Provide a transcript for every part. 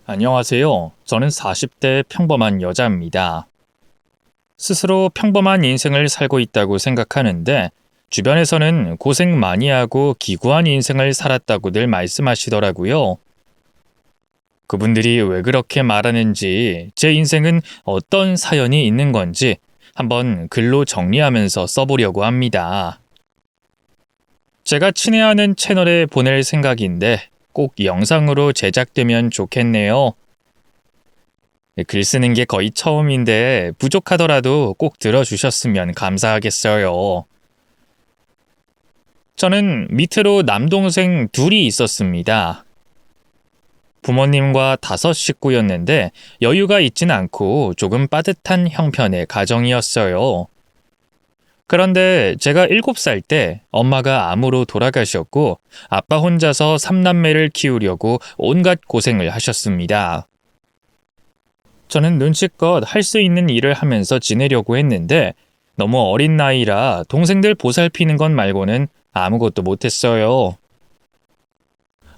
안녕하세요. 저는 40대 평범한 여자입니다. 스스로 평범한 인생을 살고 있다고 생각하는데 주변에서는 고생 많이 하고 기구한 인생을 살았다고들 말씀하시더라고요. 그분들이 왜 그렇게 말하는지, 제 인생은 어떤 사연이 있는 건지 한번 글로 정리하면서 써보려고 합니다. 제가 친애하는 채널에 보낼 생각인데 꼭 영상으로 제작되면 좋겠네요. 글 쓰는 게 거의 처음인데 부족하더라도 꼭 들어주셨으면 감사하겠어요. 저는 밑으로 남동생 둘이 있었습니다. 부모님과 5식구였는데 여유가 있진 않고 조금 빠듯한 형편의 가정이었어요. 그런데 제가 7살 때 엄마가 암으로 돌아가셨고 아빠 혼자서 3남매를 키우려고 온갖 고생을 하셨습니다. 저는 눈치껏 할 수 있는 일을 하면서 지내려고 했는데 너무 어린 나이라 동생들 보살피는 것 말고는 아무것도 못했어요.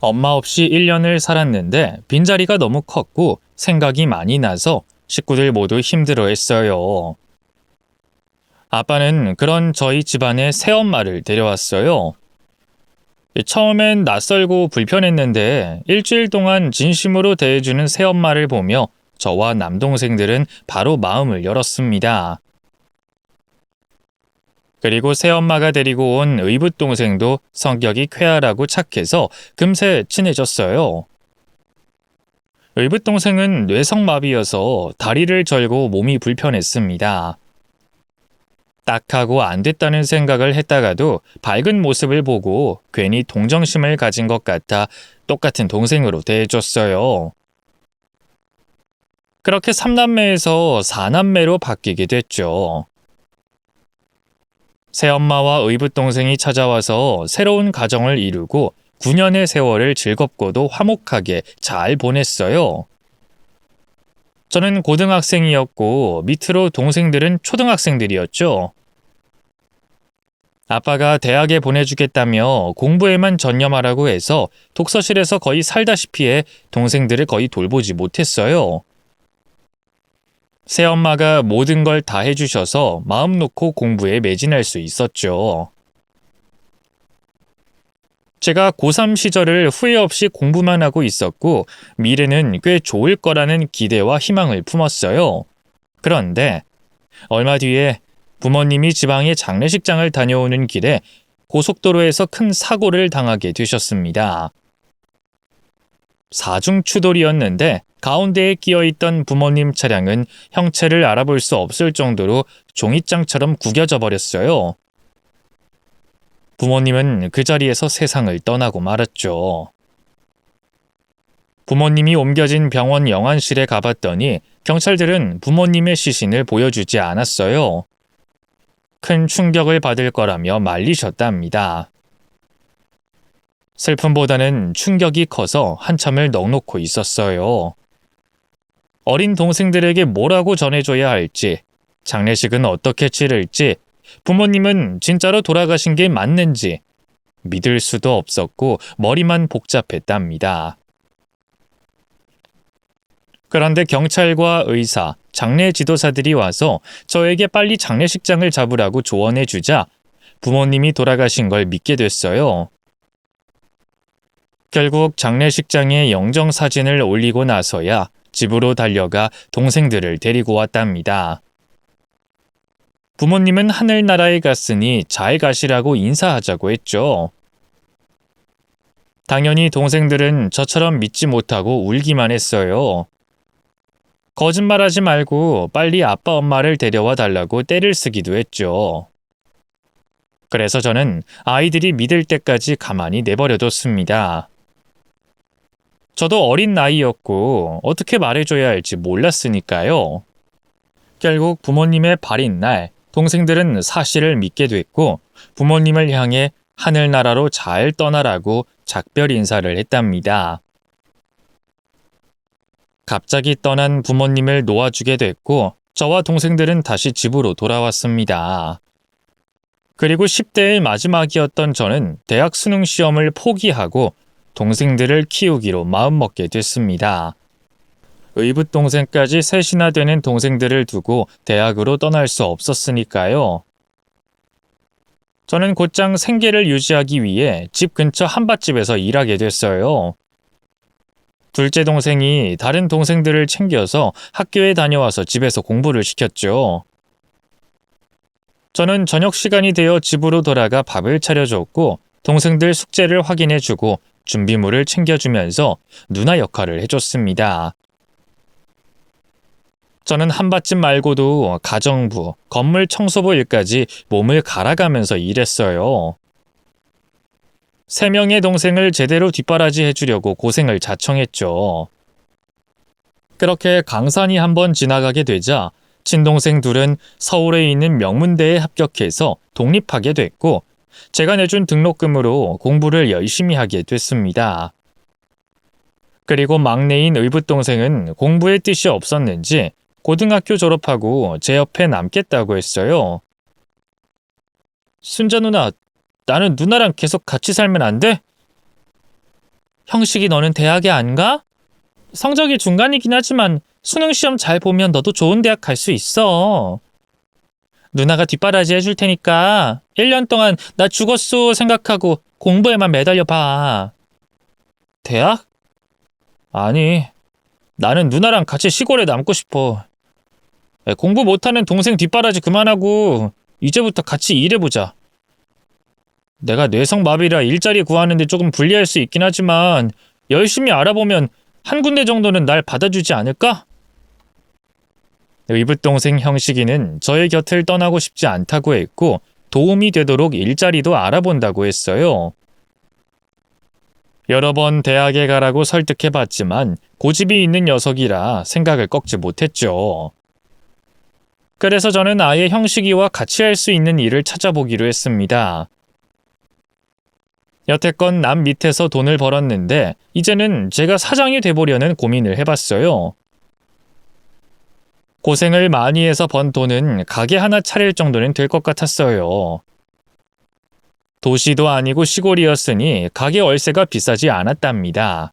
엄마 없이 1년을 살았는데 빈자리가 너무 컸고 생각이 많이 나서 식구들 모두 힘들어했어요. 아빠는 그런 저희 집안에 새엄마를 데려왔어요. 처음엔 낯설고 불편했는데 일주일 동안 진심으로 대해주는 새엄마를 보며 저와 남동생들은 바로 마음을 열었습니다. 그리고 새엄마가 데리고 온 의붓동생도 성격이 쾌활하고 착해서 금세 친해졌어요. 의붓동생은 뇌성마비여서 다리를 절고 몸이 불편했습니다. 딱하고 안 됐다는 생각을 했다가도 밝은 모습을 보고 괜히 동정심을 가진 것 같아 똑같은 동생으로 대해줬어요. 그렇게 3남매에서 4남매로 바뀌게 됐죠. 새엄마와 의붓동생이 찾아와서 새로운 가정을 이루고 9년의 세월을 즐겁고도 화목하게 잘 보냈어요. 저는 고등학생이었고 밑으로 동생들은 초등학생들이었죠. 아빠가 대학에 보내주겠다며 공부에만 전념하라고 해서 독서실에서 거의 살다시피 해 동생들을 거의 돌보지 못했어요. 새엄마가 모든 걸 다 해주셔서 마음 놓고 공부에 매진할 수 있었죠. 제가 고3 시절을 후회 없이 공부만 하고 있었고 미래는 꽤 좋을 거라는 기대와 희망을 품었어요. 그런데 얼마 뒤에 부모님이 지방의 장례식장을 다녀오는 길에 고속도로에서 큰 사고를 당하게 되셨습니다. 사중추돌이었는데 가운데에 끼어있던 부모님 차량은 형체를 알아볼 수 없을 정도로 종이장처럼 구겨져 버렸어요. 부모님은 그 자리에서 세상을 떠나고 말았죠. 부모님이 옮겨진 병원 영안실에 가봤더니 경찰들은 부모님의 시신을 보여주지 않았어요. 큰 충격을 받을 거라며 말리셨답니다. 슬픔보다는 충격이 커서 한참을 넋놓고 있었어요. 어린 동생들에게 뭐라고 전해줘야 할지, 장례식은 어떻게 치를지, 부모님은 진짜로 돌아가신 게 맞는지 믿을 수도 없었고 머리만 복잡했답니다. 그런데 경찰과 의사, 장례 지도사들이 와서 저에게 빨리 장례식장을 잡으라고 조언해주자 부모님이 돌아가신 걸 믿게 됐어요. 결국 장례식장에 영정 사진을 올리고 나서야 집으로 달려가 동생들을 데리고 왔답니다. 부모님은 하늘나라에 갔으니 잘 가시라고 인사하자고 했죠. 당연히 동생들은 저처럼 믿지 못하고 울기만 했어요. 거짓말하지 말고 빨리 아빠 엄마를 데려와 달라고 떼를 쓰기도 했죠. 그래서 저는 아이들이 믿을 때까지 가만히 내버려뒀습니다. 저도 어린 나이였고 어떻게 말해줘야 할지 몰랐으니까요. 결국 부모님의 발인 날 동생들은 사실을 믿게 됐고 부모님을 향해 하늘나라로 잘 떠나라고 작별 인사를 했답니다. 갑자기 떠난 부모님을 놓아주게 됐고 저와 동생들은 다시 집으로 돌아왔습니다. 그리고 10대의 마지막이었던 저는 대학 수능 시험을 포기하고 동생들을 키우기로 마음먹게 됐습니다. 의붓 동생까지 셋이나 되는 동생들을 두고 대학으로 떠날 수 없었으니까요. 저는 곧장 생계를 유지하기 위해 집 근처 한밭집에서 일하게 됐어요. 둘째 동생이 다른 동생들을 챙겨서 학교에 다녀와서 집에서 공부를 시켰죠. 저는 저녁 시간이 되어 집으로 돌아가 밥을 차려줬고 동생들 숙제를 확인해주고 준비물을 챙겨주면서 누나 역할을 해줬습니다. 저는 한밭집 말고도 가정부, 건물 청소부 일까지 몸을 갈아가면서 일했어요. 3명의 동생을 제대로 뒷바라지 해주려고 고생을 자청했죠. 그렇게 강산이 한번 지나가게 되자 친동생 둘은 서울에 있는 명문대에 합격해서 독립하게 됐고 제가 내준 등록금으로 공부를 열심히 하게 됐습니다. 그리고 막내인 의붓 동생은 공부에 뜻이 없었는지 고등학교 졸업하고 제 옆에 남겠다고 했어요. 순자 누나, 나는 누나랑 계속 같이 살면 안 돼? 형식이 너는 대학에 안 가? 성적이 중간이긴 하지만 수능 시험 잘 보면 너도 좋은 대학 갈 수 있어. 누나가 뒷바라지 해줄 테니까 1년 동안 나 죽었어 생각하고 공부에만 매달려 봐. 대학? 아니, 나는 누나랑 같이 시골에 남고 싶어. 공부 못하는 동생 뒷바라지 그만하고 이제부터 같이 일해보자. 내가 뇌성마비라 일자리 구하는데 조금 불리할 수 있긴 하지만 열심히 알아보면 한 군데 정도는 날 받아주지 않을까? 의붓 동생 형식이는 저의 곁을 떠나고 싶지 않다고 했고 도움이 되도록 일자리도 알아본다고 했어요. 여러 번 대학에 가라고 설득해봤지만 고집이 있는 녀석이라 생각을 꺾지 못했죠. 그래서 저는 아예 형식이와 같이 할 수 있는 일을 찾아보기로 했습니다. 여태껏 남 밑에서 돈을 벌었는데 이제는 제가 사장이 돼보려는 고민을 해봤어요. 고생을 많이 해서 번 돈은 가게 하나 차릴 정도는 될 것 같았어요. 도시도 아니고 시골이었으니 가게 월세가 비싸지 않았답니다.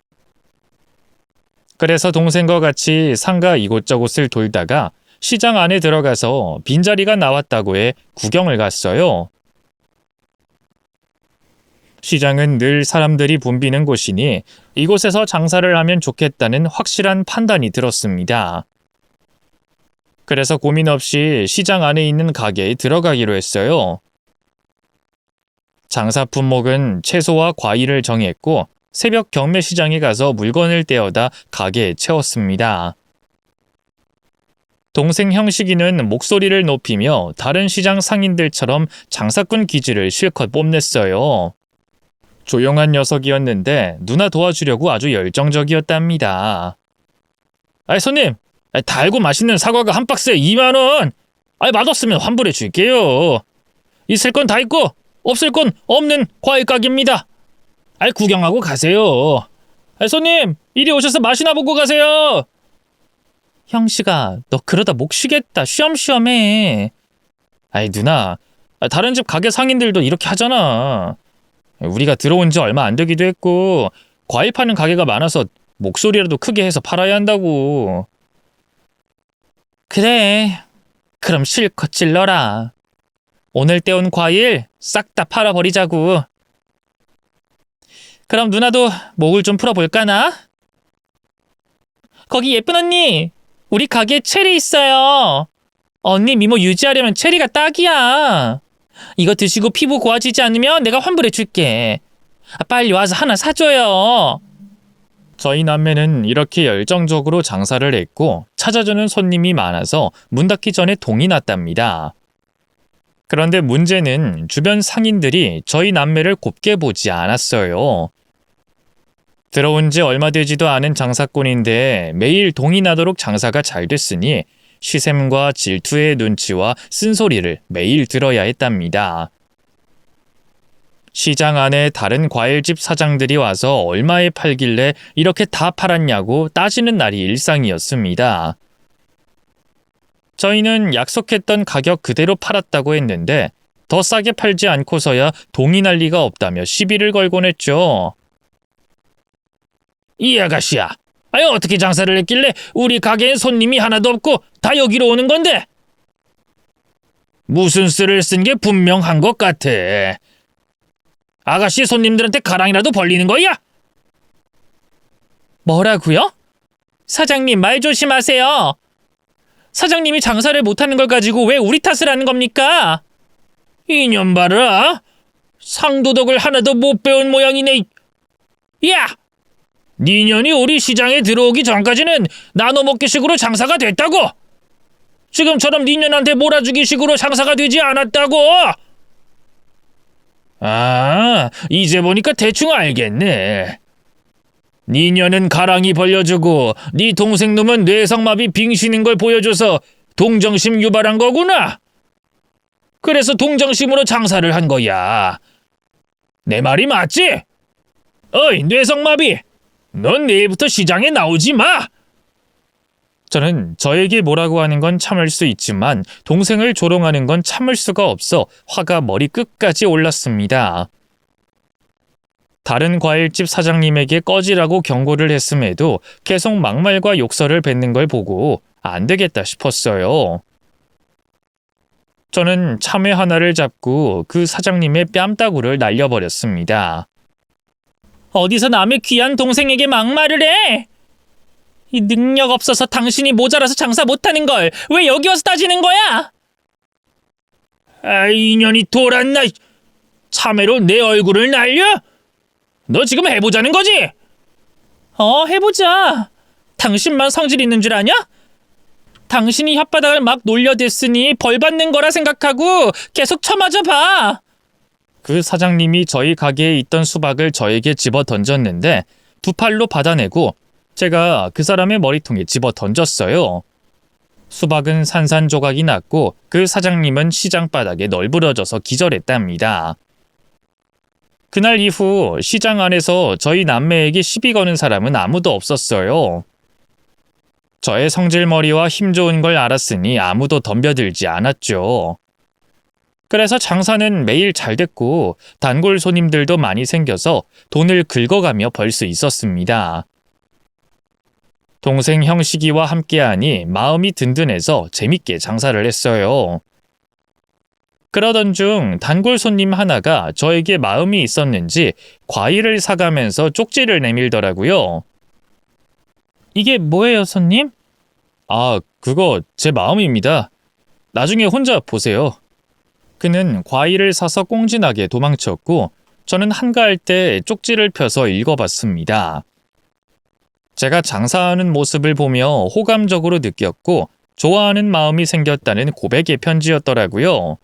그래서 동생과 같이 상가 이곳저곳을 돌다가 시장 안에 들어가서 빈자리가 나왔다고 해 구경을 갔어요. 시장은 늘 사람들이 붐비는 곳이니 이곳에서 장사를 하면 좋겠다는 확실한 판단이 들었습니다. 그래서 고민 없이 시장 안에 있는 가게에 들어가기로 했어요. 장사 품목은 채소와 과일을 정했고 새벽 경매 시장에 가서 물건을 떼어다 가게에 채웠습니다. 동생 형식이는 목소리를 높이며 다른 시장 상인들처럼 장사꾼 기질을 실컷 뽐냈어요. 조용한 녀석이었는데 누나 도와주려고 아주 열정적이었답니다. 아이 손님, 달고 맛있는 사과가 한 박스에 2만 원. 맛없으면 환불해 줄게요. 있을 건 다 있고 없을 건 없는 과일 가게입니다. 구경하고 가세요. 손님, 이리 오셔서 맛이나 보고 가세요. 형식아, 너 그러다 목 쉬겠다. 쉬엄쉬엄해. 누나, 다른 집 가게 상인들도 이렇게 하잖아. 우리가 들어온 지 얼마 안 되기도 했고 과일 파는 가게가 많아서 목소리라도 크게 해서 팔아야 한다고. 그래, 그럼 실컷 찔러라. 오늘 떼온 과일 싹 다 팔아버리자고. 그럼 누나도 목을 좀 풀어볼까나? 거기 예쁜 언니, 우리 가게에 체리 있어요. 언니 미모 유지하려면 체리가 딱이야. 이거 드시고 피부 고와지지 않으면 내가 환불해 줄게. 빨리 와서 하나 사줘요. 저희 남매는 이렇게 열정적으로 장사를 했고 찾아주는 손님이 많아서 문 닫기 전에 동이 났답니다. 그런데 문제는 주변 상인들이 저희 남매를 곱게 보지 않았어요. 들어온 지 얼마 되지도 않은 장사꾼인데 매일 동이 나도록 장사가 잘 됐으니 시샘과 질투의 눈치와 쓴소리를 매일 들어야 했답니다. 시장 안에 다른 과일집 사장들이 와서 얼마에 팔길래 이렇게 다 팔았냐고 따지는 날이 일상이었습니다. 저희는 약속했던 가격 그대로 팔았다고 했는데 더 싸게 팔지 않고서야 동이 날 리가 없다며 시비를 걸곤 했죠. 이 아가씨야, 아니 어떻게 장사를 했길래 우리 가게엔 손님이 하나도 없고 다 여기로 오는 건데? 무슨 수를 쓴 게 분명한 것 같아. 아가씨 손님들한테 가랑이라도 벌리는 거야? 뭐라고요? 사장님 말 조심하세요. 사장님이 장사를 못하는 걸 가지고 왜 우리 탓을 하는 겁니까? 이년 봐라. 상도덕을 하나도 못 배운 모양이네. 야! 니년이 우리 시장에 들어오기 전까지는 나눠먹기식으로 장사가 됐다고. 지금처럼 니년한테 몰아주기식으로 장사가 되지 않았다고. 아, 이제 보니까 대충 알겠네. 니년은 가랑이 벌려주고 니 동생 놈은 뇌성마비 빙신인 걸 보여줘서 동정심 유발한 거구나. 그래서 동정심으로 장사를 한 거야. 내 말이 맞지? 어이 뇌성마비, 넌 내일부터 시장에 나오지 마. 저는 저에게 뭐라고 하는 건 참을 수 있지만 동생을 조롱하는 건 참을 수가 없어 화가 머리 끝까지 올랐습니다. 다른 과일집 사장님에게 꺼지라고 경고를 했음에도 계속 막말과 욕설을 뱉는 걸 보고 안 되겠다 싶었어요. 저는 참외 하나를 잡고 그 사장님의 뺨따구를 날려버렸습니다. 어디서 남의 귀한 동생에게 막말을 해? 이 능력 없어서 당신이 모자라서 장사 못하는 걸 왜 여기 와서 따지는 거야? 아, 이년이 돌았나? 참외로 내 얼굴을 날려? 너 지금 해보자는 거지? 해보자. 당신만 성질 있는 줄 아냐? 당신이 혓바닥을 막 놀려댔으니 벌 받는 거라 생각하고 계속 쳐맞아 봐. 그 사장님이 저희 가게에 있던 수박을 저에게 집어 던졌는데 두 팔로 받아내고 제가 그 사람의 머리통에 집어 던졌어요. 수박은 산산조각이 났고 그 사장님은 시장 바닥에 널브러져서 기절했답니다. 그날 이후 시장 안에서 저희 남매에게 시비 거는 사람은 아무도 없었어요. 저의 성질머리와 힘 좋은 걸 알았으니 아무도 덤벼들지 않았죠. 그래서 장사는 매일 잘 됐고 단골 손님들도 많이 생겨서 돈을 긁어가며 벌 수 있었습니다. 동생 형식이와 함께하니 마음이 든든해서 재밌게 장사를 했어요. 그러던 중 단골 손님 하나가 저에게 마음이 있었는지 과일을 사가면서 쪽지를 내밀더라고요. 이게 뭐예요, 손님? 아, 그거 제 마음입니다. 나중에 혼자 보세요. 그는 과일을 사서 꽁지나게 도망쳤고 저는 한가할 때 쪽지를 펴서 읽어봤습니다. 제가 장사하는 모습을 보며 호감적으로 느꼈고 좋아하는 마음이 생겼다는 고백의 편지였더라고요.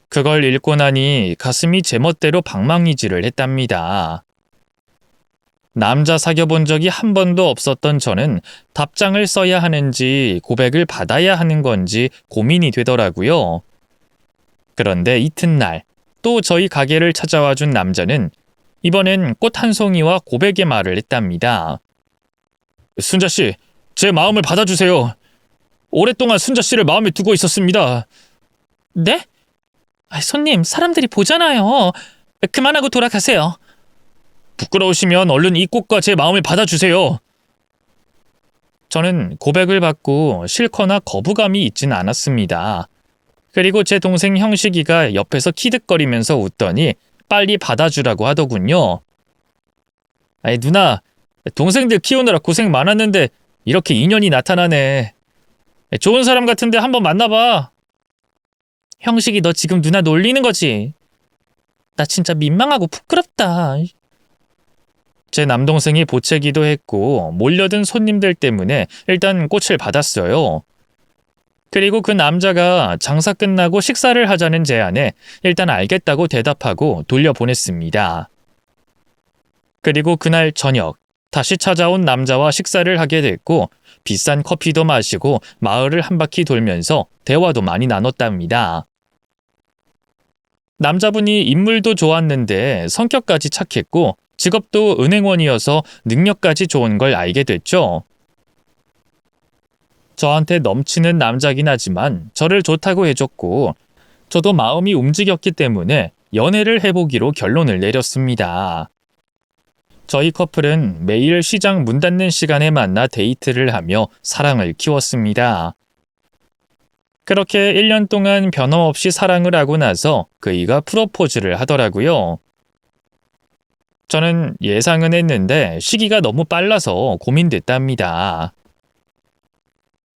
그걸 읽고 나니 가슴이 제멋대로 방망이질을 했답니다. 남자 사귀어본 적이 한 번도 없었던 저는 답장을 써야 하는지 고백을 받아야 하는 건지 고민이 되더라고요. 그런데 이튿날 또 저희 가게를 찾아와 준 남자는 이번엔 꽃 한 송이와 고백의 말을 했답니다. 순자씨, 제 마음을 받아주세요. 오랫동안 순자씨를 마음에 두고 있었습니다. 네? 손님, 사람들이 보잖아요. 그만하고 돌아가세요. 부끄러우시면 얼른 이 꽃과 제 마음을 받아주세요. 저는 고백을 받고 싫거나 거부감이 있진 않았습니다. 그리고 제 동생 형식이가 옆에서 키득거리면서 웃더니 빨리 받아주라고 하더군요. 아이 누나, 동생들 키우느라 고생 많았는데 이렇게 인연이 나타나네. 좋은 사람 같은데 한번 만나봐. 형식이 너 지금 누나 놀리는 거지? 나 진짜 민망하고 부끄럽다. 제 남동생이 보채기도 했고 몰려든 손님들 때문에 일단 꽃을 받았어요. 그리고 그 남자가 장사 끝나고 식사를 하자는 제안에 일단 알겠다고 대답하고 돌려보냈습니다. 그리고 그날 저녁 다시 찾아온 남자와 식사를 하게 됐고 비싼 커피도 마시고 마을을 한 바퀴 돌면서 대화도 많이 나눴답니다. 남자분이 인물도 좋았는데 성격까지 착했고 직업도 은행원이어서 능력까지 좋은 걸 알게 됐죠. 저한테 넘치는 남자긴 하지만 저를 좋다고 해줬고 저도 마음이 움직였기 때문에 연애를 해보기로 결론을 내렸습니다. 저희 커플은 매일 시장 문 닫는 시간에 만나 데이트를 하며 사랑을 키웠습니다. 그렇게 1년 동안 변함없이 사랑을 하고 나서 그이가 프로포즈를 하더라고요. 저는 예상은 했는데 시기가 너무 빨라서 고민됐답니다.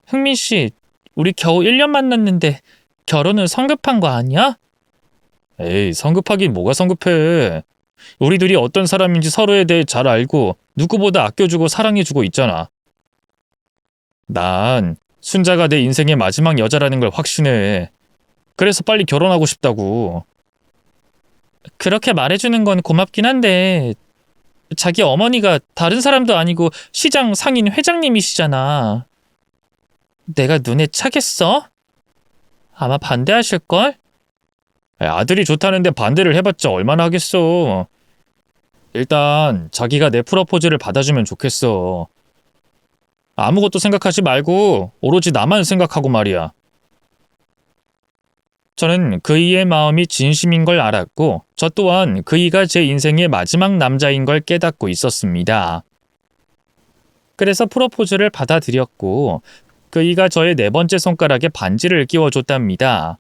흥민 씨, 우리 겨우 1년 만났는데 결혼은 성급한 거 아니야? 에이, 성급하긴 뭐가 성급해. 우리 둘이 어떤 사람인지 서로에 대해 잘 알고 누구보다 아껴주고 사랑해주고 있잖아. 난 순자가 내 인생의 마지막 여자라는 걸 확신해. 그래서 빨리 결혼하고 싶다고. 그렇게 말해주는 건 고맙긴 한데 자기 어머니가 다른 사람도 아니고 시장 상인 회장님이시잖아. 내가 눈에 차겠어? 아마 반대하실걸? 아들이 좋다는데 반대를 해봤자 얼마나 하겠어. 일단 자기가 내 프로포즈를 받아주면 좋겠어. 아무것도 생각하지 말고 오로지 나만 생각하고 말이야. 저는 그이의 마음이 진심인 걸 알았고 저 또한 그이가 제 인생의 마지막 남자인 걸 깨닫고 있었습니다. 그래서 프로포즈를 받아들였고 그이가 저의 4번째 손가락에 반지를 끼워줬답니다.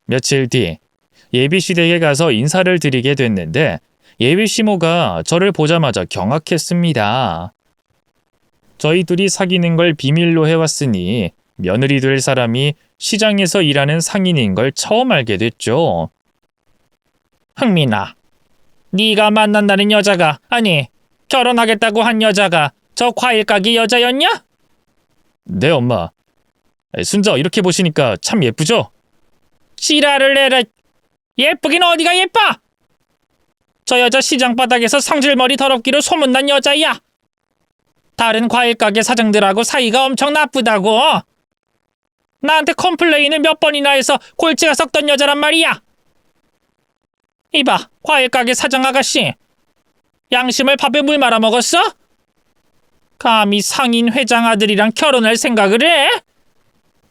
며칠 뒤 예비시댁에 가서 인사를 드리게 됐는데 예비시모가 저를 보자마자 경악했습니다. 저희 둘이 사귀는 걸 비밀로 해왔으니 며느리 될 사람이 시장에서 일하는 상인인 걸 처음 알게 됐죠. 흥민아, 네가 만난다는 여자가, 아니 결혼하겠다고 한 여자가 저 과일 가게 여자였냐? 네, 엄마. 순자 이렇게 보시니까 참 예쁘죠? 지랄을 내라. 예쁘긴 어디가 예뻐? 저 여자 시장 바닥에서 상질머리 더럽기로 소문난 여자야. 다른 과일 가게 사장들하고 사이가 엄청 나쁘다고. 나한테 컴플레인을 몇 번이나 해서 골치가 썩던 여자란 말이야. 이봐, 과일 가게 사장 아가씨. 양심을 밥에 물 말아 먹었어? 감히 상인 회장 아들이랑 결혼할 생각을 해?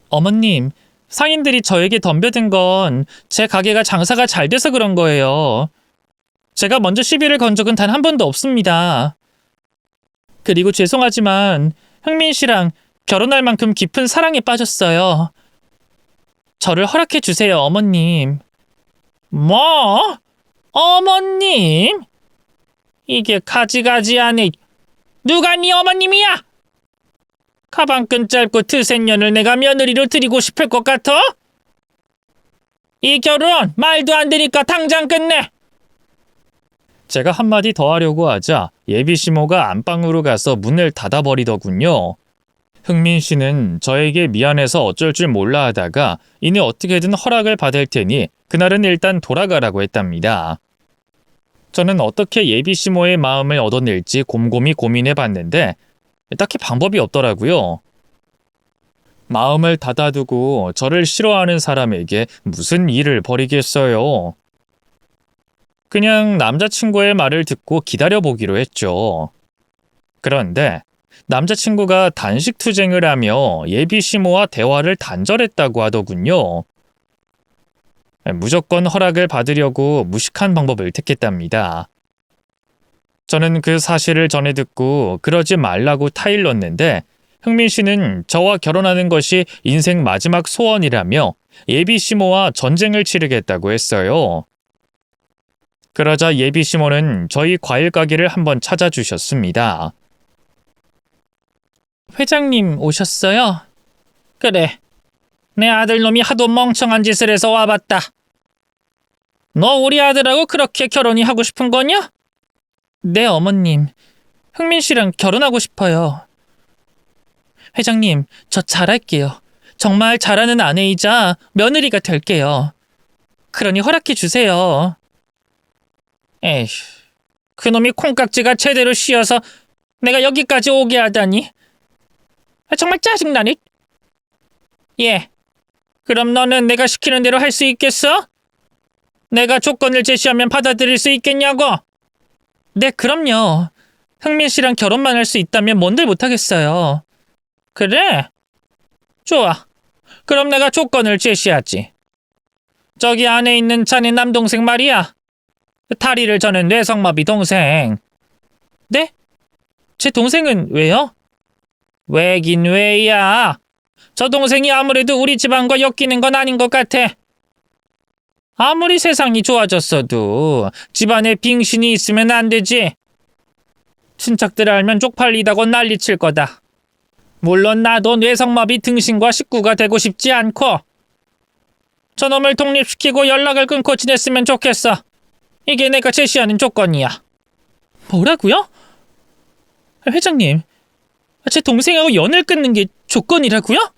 어머님, 상인들이 저에게 덤벼든 건 제 가게가 장사가 잘 돼서 그런 거예요. 제가 먼저 시비를 건 적은 단 한 번도 없습니다. 그리고 죄송하지만 흥민 씨랑 결혼할 만큼 깊은 사랑에 빠졌어요. 저를 허락해 주세요, 어머님. 뭐? 어머님? 이게 가지가지하네. 누가 네 어머님이야? 가방끈 짧고 트센년을 내가 며느리로 드리고 싶을 것 같아? 이 결혼 말도 안 되니까 당장 끝내. 제가 한마디 더 하려고 하자 예비시모가 안방으로 가서 문을 닫아버리더군요. 흥민 씨는 저에게 미안해서 어쩔 줄 몰라 하다가 이내 어떻게든 허락을 받을 테니 그날은 일단 돌아가라고 했답니다. 저는 어떻게 예비시모의 마음을 얻어낼지 곰곰이 고민해봤는데 딱히 방법이 없더라고요. 마음을 닫아두고 저를 싫어하는 사람에게 무슨 일을 벌이겠어요. 그냥 남자친구의 말을 듣고 기다려보기로 했죠. 그런데 남자친구가 단식 투쟁을 하며 예비시모와 대화를 단절했다고 하더군요. 무조건 허락을 받으려고 무식한 방법을 택했답니다. 저는 그 사실을 전해 듣고 그러지 말라고 타일렀는데 흥민 씨는 저와 결혼하는 것이 인생 마지막 소원이라며 예비시모와 전쟁을 치르겠다고 했어요. 그러자 예비시모는 저희 과일 가게를 한번 찾아주셨습니다. 회장님 오셨어요? 그래. 내 아들놈이 하도 멍청한 짓을 해서 와봤다. 너 우리 아들하고 그렇게 결혼이 하고 싶은 거냐? 네, 어머님. 흥민 씨랑 결혼하고 싶어요. 회장님, 저 잘할게요. 정말 잘하는 아내이자 며느리가 될게요. 그러니 허락해 주세요. 에휴, 그놈이 콩깍지가 제대로 씌어서 내가 여기까지 오게 하다니. 정말 짜증나네. 예, 그럼 너는 내가 시키는 대로 할 수 있겠어? 내가 조건을 제시하면 받아들일 수 있겠냐고? 네, 그럼요. 흥민 씨랑 결혼만 할 수 있다면 뭔들 못하겠어요. 그래? 좋아. 그럼 내가 조건을 제시하지. 저기 안에 있는 자네 남동생 말이야. 다리를 저는 뇌성마비 동생. 네? 제 동생은 왜요? 왜긴 왜야. 저 동생이 아무래도 우리 집안과 엮이는 건 아닌 것 같아. 아무리 세상이 좋아졌어도 집안에 빙신이 있으면 안 되지. 친척들 알면 쪽팔리다고 난리칠 거다. 물론 나도 뇌성마비 등신과 식구가 되고 싶지 않고 저놈을 독립시키고 연락을 끊고 지냈으면 좋겠어. 이게 내가 제시하는 조건이야. 뭐라고요? 회장님, 제 동생하고 연을 끊는 게 조건이라고요?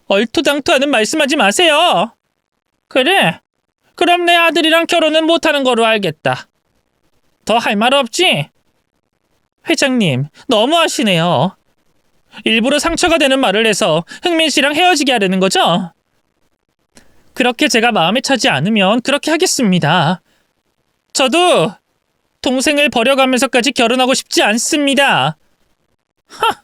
얼토당토하는 말씀하지 마세요. 그래, 그럼 내 아들이랑 결혼은 못하는 거로 알겠다. 더 할 말 없지? 회장님, 너무하시네요. 일부러 상처가 되는 말을 해서 흥민 씨랑 헤어지게 하려는 거죠? 그렇게 제가 마음에 차지 않으면 그렇게 하겠습니다. 저도 동생을 버려가면서까지 결혼하고 싶지 않습니다. 하!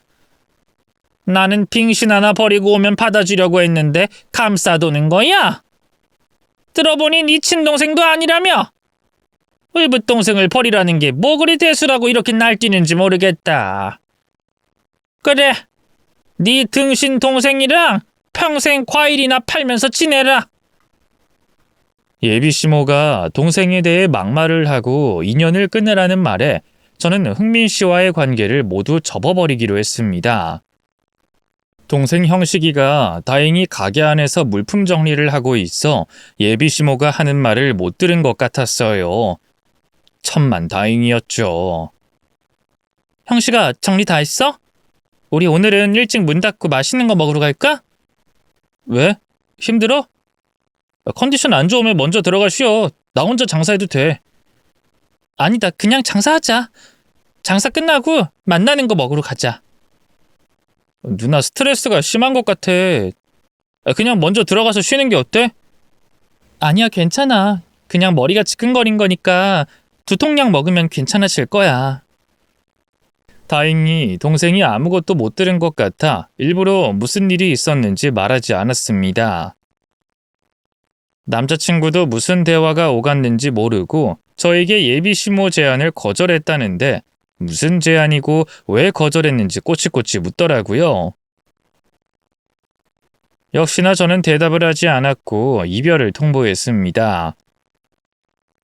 나는 빙신 하나 버리고 오면 받아주려고 했는데 감싸도는 거야? 들어보니 네 친동생도 아니라며? 의붓동생을 버리라는 게 뭐 그리 대수라고 이렇게 날뛰는지 모르겠다. 그래, 네 등신 동생이랑 평생 과일이나 팔면서 지내라. 예비시모가 동생에 대해 막말을 하고 인연을 끊으라는 말에 저는 흥민 씨와의 관계를 모두 접어버리기로 했습니다. 동생 형식이가 다행히 가게 안에서 물품 정리를 하고 있어 예비시모가 하는 말을 못 들은 것 같았어요. 천만 다행이었죠. 형식아, 정리 다 했어? 우리 오늘은 일찍 문 닫고 맛있는 거 먹으러 갈까? 왜? 힘들어? 컨디션 안 좋으면 먼저 들어가 쉬어. 나 혼자 장사해도 돼. 아니다, 그냥 장사하자. 장사 끝나고 만나는 거 먹으러 가자. 누나 스트레스가 심한 것 같아. 그냥 먼저 들어가서 쉬는 게 어때? 아니야, 괜찮아. 그냥 머리가 지끈거린 거니까 두통약 먹으면 괜찮아질 거야. 다행히 동생이 아무것도 못 들은 것 같아 일부러 무슨 일이 있었는지 말하지 않았습니다. 남자친구도 무슨 대화가 오갔는지 모르고 저에게 예비시모 제안을 거절했다는데 무슨 제안이고 왜 거절했는지 꼬치꼬치 묻더라고요. 역시나 저는 대답을 하지 않았고 이별을 통보했습니다.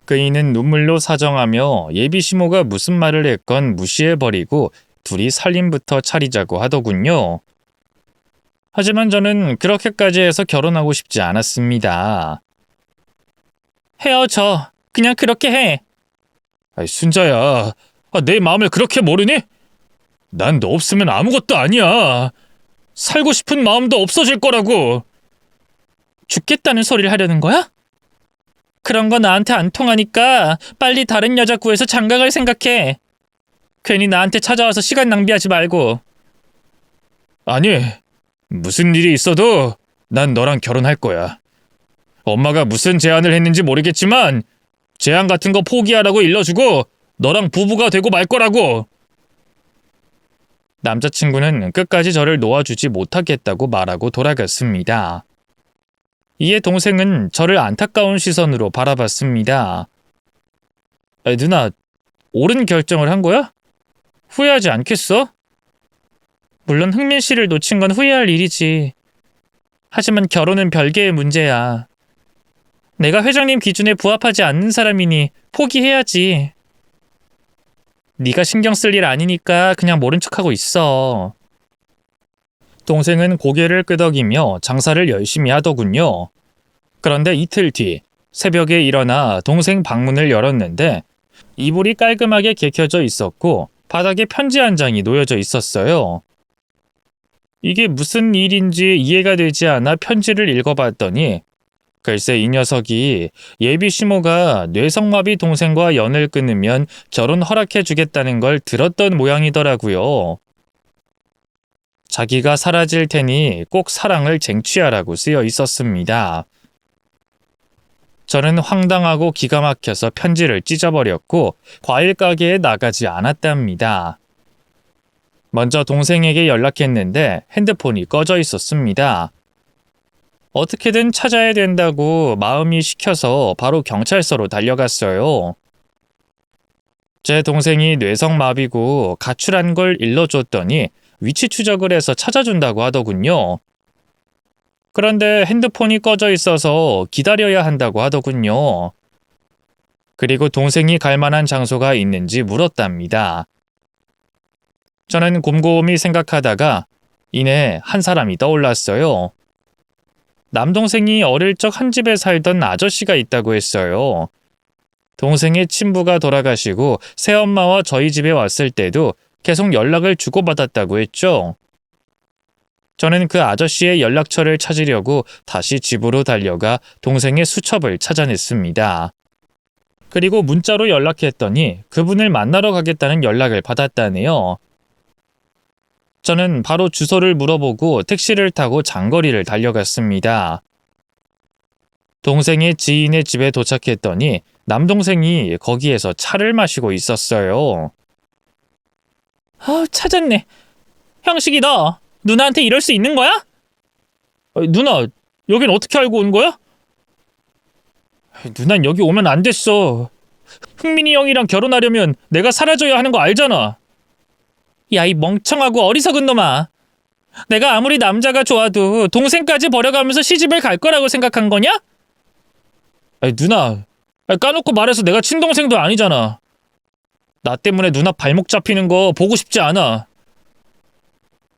그이는 눈물로 사정하며 예비시모가 무슨 말을 했건 무시해버리고 둘이 살림부터 차리자고 하더군요. 하지만 저는 그렇게까지 해서 결혼하고 싶지 않았습니다. 헤어져. 그냥 그렇게 해. 순자야, 내 마음을 그렇게 모르니? 난 너 없으면 아무것도 아니야. 살고 싶은 마음도 없어질 거라고. 죽겠다는 소리를 하려는 거야? 그런 거 나한테 안 통하니까 빨리 다른 여자 구해서 장가갈 생각해. 괜히 나한테 찾아와서 시간 낭비하지 말고. 아니, 무슨 일이 있어도 난 너랑 결혼할 거야. 엄마가 무슨 제안을 했는지 모르겠지만 제안 같은 거 포기하라고 일러주고 너랑 부부가 되고 말 거라고. 남자친구는 끝까지 저를 놓아주지 못하겠다고 말하고 돌아갔습니다. 이에 동생은 저를 안타까운 시선으로 바라봤습니다. 누나, 옳은 결정을 한 거야? 후회하지 않겠어? 물론 흥민 씨를 놓친 건 후회할 일이지. 하지만 결혼은 별개의 문제야. 내가 회장님 기준에 부합하지 않는 사람이니 포기해야지. 네가 신경 쓸 일 아니니까 그냥 모른 척하고 있어. 동생은 고개를 끄덕이며 장사를 열심히 하더군요. 그런데 이틀 뒤 새벽에 일어나 동생 방문을 열었는데 이불이 깔끔하게 개켜져 있었고 바닥에 편지 한 장이 놓여져 있었어요. 이게 무슨 일인지 이해가 되지 않아 편지를 읽어봤더니 글쎄 이 녀석이 예비시모가 뇌성마비 동생과 연을 끊으면 결혼 허락해주겠다는 걸 들었던 모양이더라고요. 자기가 사라질 테니 꼭 사랑을 쟁취하라고 쓰여 있었습니다. 저는 황당하고 기가 막혀서 편지를 찢어버렸고 과일 가게에 나가지 않았답니다. 먼저 동생에게 연락했는데 핸드폰이 꺼져 있었습니다. 어떻게든 찾아야 된다고 마음이 시켜서 바로 경찰서로 달려갔어요. 제 동생이 뇌성마비고 가출한 걸 일러줬더니 위치 추적을 해서 찾아준다고 하더군요. 그런데 핸드폰이 꺼져 있어서 기다려야 한다고 하더군요. 그리고 동생이 갈 만한 장소가 있는지 물었답니다. 저는 곰곰이 생각하다가 이내 한 사람이 떠올랐어요. 남동생이 어릴 적 한 집에 살던 아저씨가 있다고 했어요. 동생의 친부가 돌아가시고 새엄마와 저희 집에 왔을 때도 계속 연락을 주고받았다고 했죠. 저는 그 아저씨의 연락처를 찾으려고 다시 집으로 달려가 동생의 수첩을 찾아냈습니다. 그리고 문자로 연락했더니 그분을 만나러 가겠다는 연락을 받았다네요. 저는 바로 주소를 물어보고 택시를 타고 장거리를 달려갔습니다. 동생의 지인의 집에 도착했더니 남동생이 거기에서 차를 마시고 있었어요. 찾았네. 형식이 너 누나한테 이럴 수 있는 거야? 누나, 여긴 어떻게 알고 온 거야? 누난 여기 오면 안 됐어. 흥민이 형이랑 결혼하려면 내가 사라져야 하는 거 알잖아. 야, 이 멍청하고 어리석은 놈아. 내가 아무리 남자가 좋아도 동생까지 버려가면서 시집을 갈 거라고 생각한 거냐? 누나, 까놓고 말해서 내가 친동생도 아니잖아. 나 때문에 누나 발목 잡히는 거 보고 싶지 않아.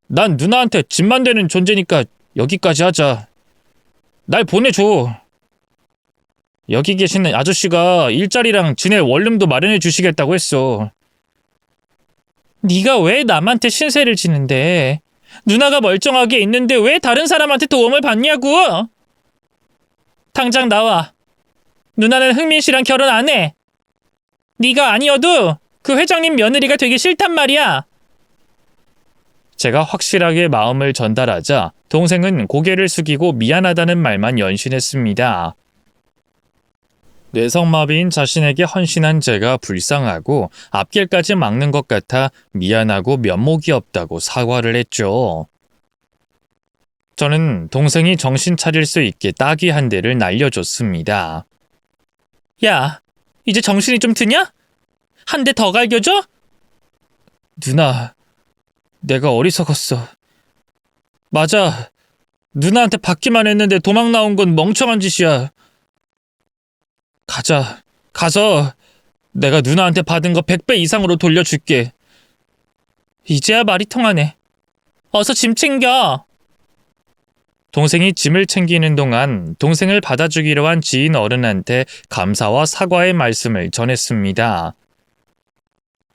난 누나한테 집만 되는 존재니까 여기까지 하자. 날 보내줘. 여기 계시는 아저씨가 일자리랑 지낼 원룸도 마련해 주시겠다고 했어. 네가 왜 남한테 신세를 지는데? 누나가 멀쩡하게 있는데 왜 다른 사람한테 도움을 받냐고? 당장 나와. 누나는 흥민 씨랑 결혼 안 해. 네가 아니어도 그 회장님 며느리가 되기 싫단 말이야. 제가 확실하게 마음을 전달하자 동생은 고개를 숙이고 미안하다는 말만 연신했습니다. 뇌성마비인 자신에게 헌신한 제가 불쌍하고 앞길까지 막는 것 같아 미안하고 면목이 없다고 사과를 했죠. 저는 동생이 정신 차릴 수 있게 따귀 한 대를 날려줬습니다. 야, 이제 정신이 좀 드냐? 한 대 더 갈겨줘? 누나, 내가 어리석었어. 맞아, 누나한테 받기만 했는데 도망 나온 건 멍청한 짓이야. 가서 내가 누나한테 받은 거 100배 이상으로 돌려줄게. 이제야 말이 통하네. 어서 짐 챙겨. 동생이 짐을 챙기는 동안 동생을 받아주기로 한 지인 어른한테 감사와 사과의 말씀을 전했습니다.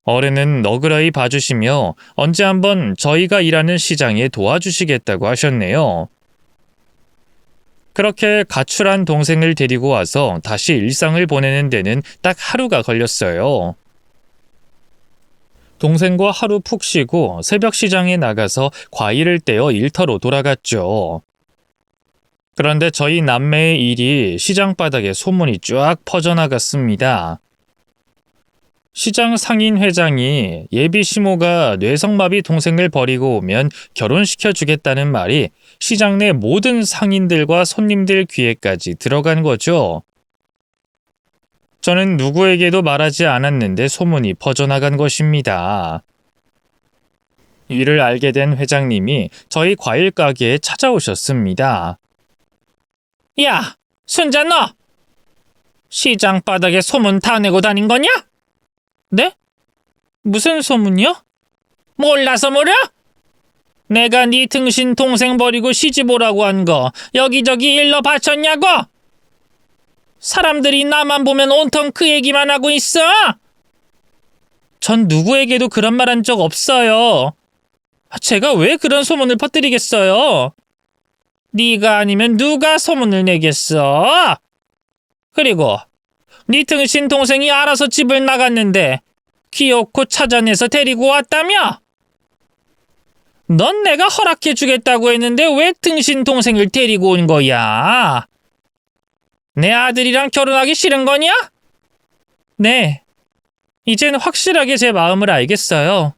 어른은 너그러이 봐주시며 언제 한번 저희가 일하는 시장에 도와주시겠다고 하셨네요. 그렇게 가출한 동생을 데리고 와서 다시 일상을 보내는 데는 딱 하루가 걸렸어요. 동생과 하루 푹 쉬고 새벽 시장에 나가서 과일을 떼어 일터로 돌아갔죠. 그런데 저희 남매의 일이 시장 바닥에 소문이 쫙 퍼져나갔습니다. 시장 상인 회장이 예비 시모가 뇌성마비 동생을 버리고 오면 결혼시켜주겠다는 말이 시장 내 모든 상인들과 손님들 귀에까지 들어간 거죠. 저는 누구에게도 말하지 않았는데 소문이 퍼져나간 것입니다. 이를 알게 된 회장님이 저희 과일 가게에 찾아오셨습니다. 야, 순자 너! 시장 바닥에 소문 다 내고 다닌 거냐? 네? 무슨 소문이요? 몰라서 모르? 내가 네 등신 동생 버리고 시집 오라고 한 거 여기저기 일러 바쳤냐고? 사람들이 나만 보면 온통 그 얘기만 하고 있어? 전 누구에게도 그런 말 한 적 없어요. 제가 왜 그런 소문을 퍼뜨리겠어요? 네가 아니면 누가 소문을 내겠어? 그리고 네 등신 동생이 알아서 집을 나갔는데 귀엽고 찾아내서 데리고 왔다며? 넌 내가 허락해주겠다고 했는데 왜 등신 동생을 데리고 온 거야? 내 아들이랑 결혼하기 싫은 거냐? 네, 이젠 확실하게 제 마음을 알겠어요.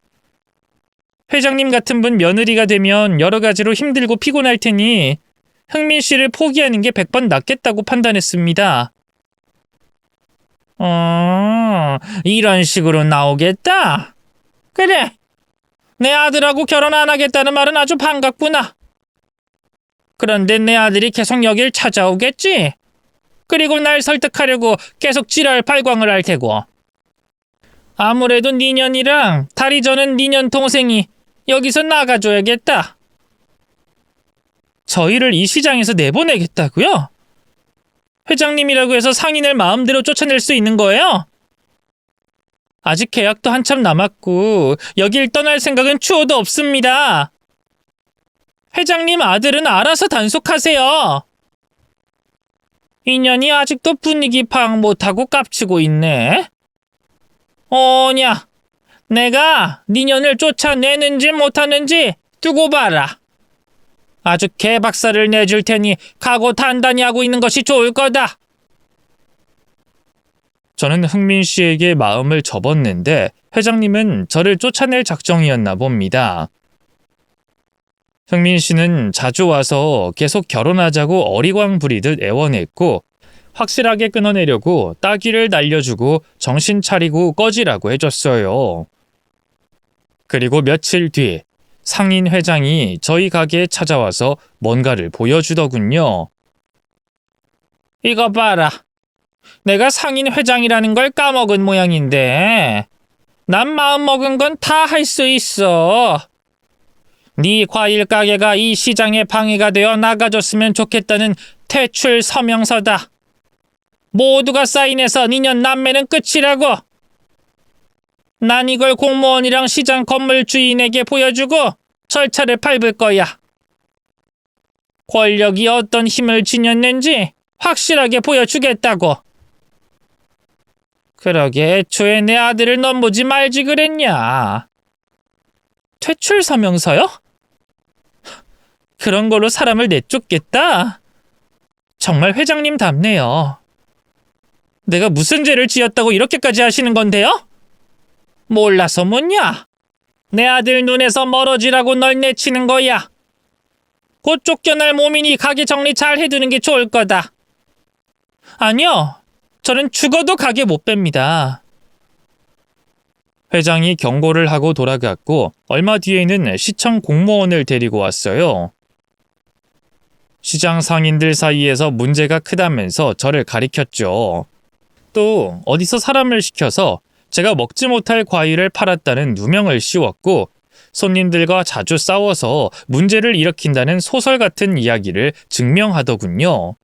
회장님 같은 분 며느리가 되면 여러 가지로 힘들고 피곤할 테니 흥민 씨를 포기하는 게 100번 낫겠다고 판단했습니다. 이런 식으로 나오겠다. 그래, 내 아들하고 결혼 안 하겠다는 말은 아주 반갑구나. 그런데 내 아들이 계속 여길 찾아오겠지? 그리고 날 설득하려고 계속 지랄 발광을 할 테고. 아무래도 니년이랑 다리 저는 니년 동생이 여기서 나가줘야겠다. 저희를 이 시장에서 내보내겠다고요? 회장님이라고 해서 상인을 마음대로 쫓아낼 수 있는 거예요? 아직 계약도 한참 남았고 여길 떠날 생각은 추호도 없습니다. 회장님 아들은 알아서 단속하세요. 인연이 아직도 분위기 파악 못하고 깝치고 있네. 오냐, 내가 니년을 쫓아내는지 못하는지 두고 봐라. 아주 개박살을 내줄 테니 각오 단단히 하고 있는 것이 좋을 거다. 저는 흥민 씨에게 마음을 접었는데 회장님은 저를 쫓아낼 작정이었나 봅니다. 흥민 씨는 자주 와서 계속 결혼하자고 어리광 부리듯 애원했고 확실하게 끊어내려고 따귀를 날려주고 정신 차리고 꺼지라고 해줬어요. 그리고 며칠 뒤 상인 회장이 저희 가게에 찾아와서 뭔가를 보여주더군요. 이거 봐라. 내가 상인 회장이라는 걸 까먹은 모양인데 난 마음먹은 건 다 할 수 있어. 네 과일 가게가 이 시장에 방해가 되어 나가줬으면 좋겠다는 퇴출 서명서다. 모두가 사인해서 니년 남매는 끝이라고. 난 이걸 공무원이랑 시장 건물 주인에게 보여주고 절차를 밟을 거야. 권력이 어떤 힘을 지녔는지 확실하게 보여주겠다고. 그러게 애초에 내 아들을 넘보지 말지 그랬냐. 퇴출 서명서요? 그런 걸로 사람을 내쫓겠다? 정말 회장님답네요. 내가 무슨 죄를 지었다고 이렇게까지 하시는 건데요? 몰라서 묻냐? 내 아들 눈에서 멀어지라고 널 내치는 거야. 곧 쫓겨날 몸이니 가게 정리 잘 해두는 게 좋을 거다. 아니요. 저는 죽어도 가게 못 뺍니다. 회장이 경고를 하고 돌아갔고 얼마 뒤에는 시청 공무원을 데리고 왔어요. 시장 상인들 사이에서 문제가 크다면서 저를 가리켰죠. 또 어디서 사람을 시켜서 제가 먹지 못할 과일을 팔았다는 누명을 씌웠고 손님들과 자주 싸워서 문제를 일으킨다는 소설 같은 이야기를 증명하더군요.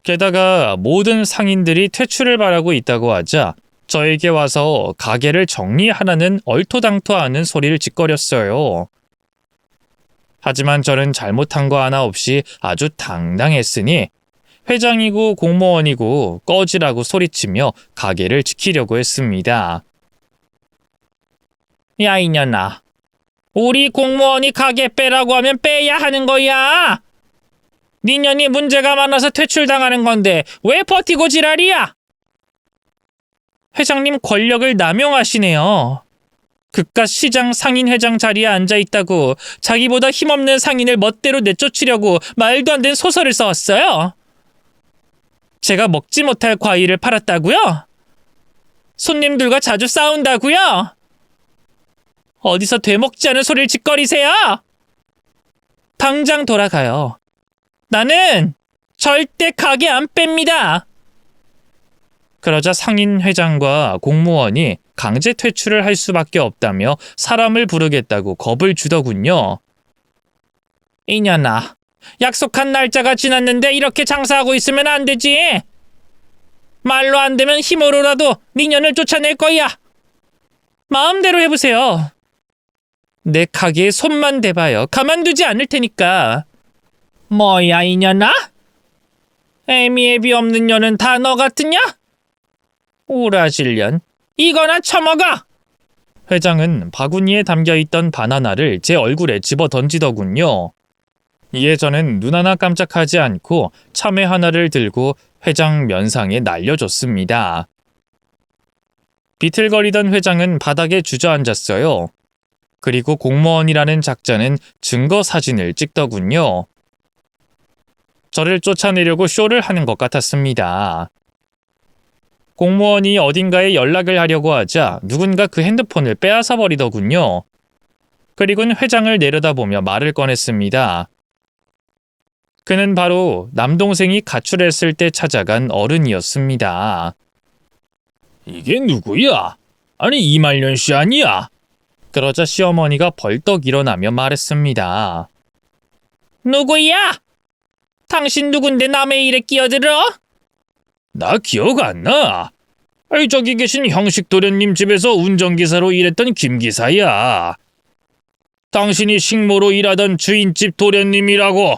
게다가 모든 상인들이 퇴출을 바라고 있다고 하자 저에게 와서 가게를 정리하라는 얼토당토하는 소리를 짓거렸어요. 하지만 저는 잘못한 거 하나 없이 아주 당당했으니 회장이고 공무원이고 꺼지라고 소리치며 가게를 지키려고 했습니다. 야 이년아, 우리 공무원이 가게 빼라고 하면 빼야 하는 거야. 니년이 문제가 많아서 퇴출당하는 건데 왜 버티고 지랄이야? 회장님 권력을 남용하시네요. 그깟 시장 상인 회장 자리에 앉아있다고 자기보다 힘없는 상인을 멋대로 내쫓으려고 말도 안 되는 소설을 써왔어요. 제가 먹지 못할 과일을 팔았다고요? 손님들과 자주 싸운다고요? 어디서 되먹지 않은 소리를 짓거리세요? 당장 돌아가요. 나는 절대 가게 안 뺍니다. 그러자 상인 회장과 공무원이 강제 퇴출을 할 수밖에 없다며 사람을 부르겠다고 겁을 주더군요. 이년아, 약속한 날짜가 지났는데 이렇게 장사하고 있으면 안 되지. 말로 안 되면 힘으로라도 니년을 쫓아낼 거야. 마음대로 해보세요. 내 가게에 손만 대봐요. 가만두지 않을 테니까. 뭐야 이년아? 애미애비 없는 년은 다 너 같으냐? 우라질년. 이거나 처먹어! 회장은 바구니에 담겨있던 바나나를 제 얼굴에 집어 던지더군요. 이에 저는 눈 하나 깜짝하지 않고 참외 하나를 들고 회장 면상에 날려줬습니다. 비틀거리던 회장은 바닥에 주저앉았어요. 그리고 공무원이라는 작자는 증거 사진을 찍더군요. 저를 쫓아내려고 쇼를 하는 것 같았습니다. 공무원이 어딘가에 연락을 하려고 하자 누군가 그 핸드폰을 빼앗아 버리더군요. 그리곤 회장을 내려다보며 말을 꺼냈습니다. 그는 바로 남동생이 가출했을 때 찾아간 어른이었습니다. 이게 누구야? 아니 이말년 씨 아니야? 그러자 시어머니가 벌떡 일어나며 말했습니다. 누구야? 당신 누군데 남의 일에 끼어들어? 나 기억 안 나. 아이 저기 계신 형식 도련님 집에서 운전기사로 일했던 김기사야. 당신이 식모로 일하던 주인집 도련님이라고.